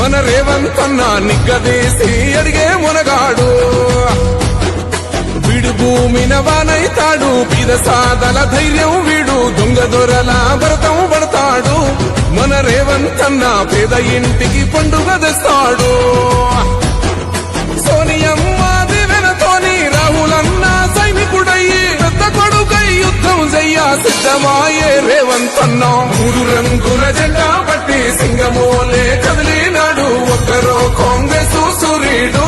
మన రేవంతన్న నిగ్గదీసి అడిగే మునగాడు వీడు భూమిన వానైతాడు పీద సాదల ధైర్యం వీడు దొంగ దొరల భరతం పడతాడు మన రేవంతన్న పేద ఇంటికి పండుగ తెస్తాడు సోనియమ్మ దివెనతోని రాహులన్న సైనికుడయ్యి పెద్ద కొడుకై యుద్ధం చెయ్య సిద్ధమాయే రేవంతన్న మూడు రంగుల జెండా పట్టి సింగమోలే కదిలినాడు ఒక్కరో కాంగ్రెస్ సూర్యుడు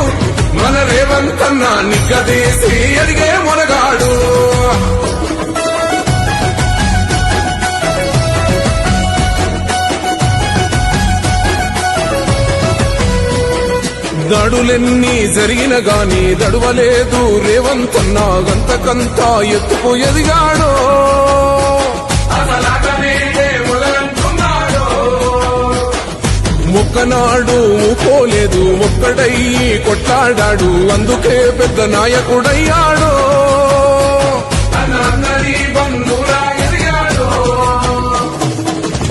మన రేవంతన్న నిగ్గదీసి అడిగే మునగాడు దాడులెన్ని జరిగిన గాని దడువలేదు రేవంతన్న గంతకంతా ఎత్తుకు ఎదిగాడో మొక్కనాడు పోలేదు ఒక్కడయ్యి కొట్లాడాడు అందుకే పెద్ద నాయకుడయ్యాడో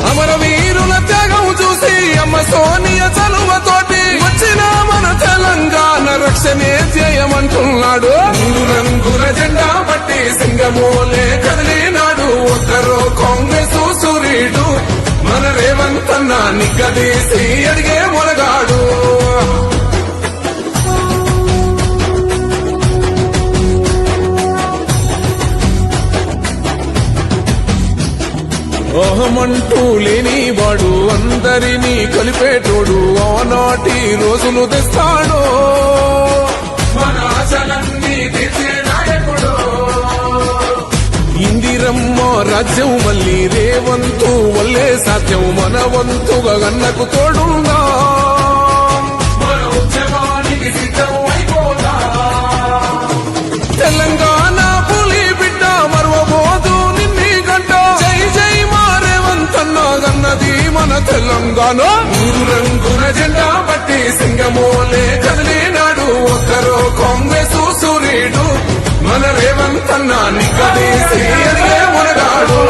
అమరవీరుల త్యాగం చూసి అమ్మ సోనియ చలువతోటి వచ్చిన మన తెలంగాణ రక్షణే చేయమంటున్నాడు మూడు రంగుల జెండా పట్టి సింగమోలే కదిలినాడు ఒక్కరో కాంగ్రెస్ సూర్యుడు మన రేవంతన్న నిగ్గదీసి అడిగే మునగాడు అహమంటూ లేనివాడు అందరినీ కలిపేటోడు ఆనాటి రోజులు తెస్తాడు మన ఆశలన్నీ తీర్చే నాయకుడు ఇందిరమ్మ రాజ్యం మళ్ళీ రేవంతు వల్లే సాధ్యం మన వంతుగా గన్నకు తోడుగా మన ఉద్యమానికి సిద్ధం అయిపోతా తెలంగాణ పులి బిడ్డ మరవబోదు నిన్ని గంట జై జై మా రేవంతన్న గన్నది మన తెలంగాణ మూడు రంగుల జెండా పట్టి సింగమోలే కదిలినాడు ఒక్కరో కాంగ్రెస్ సూర్యుడు మన రేవంతన్న నిగ్గదీసి అడిగే మునగాడు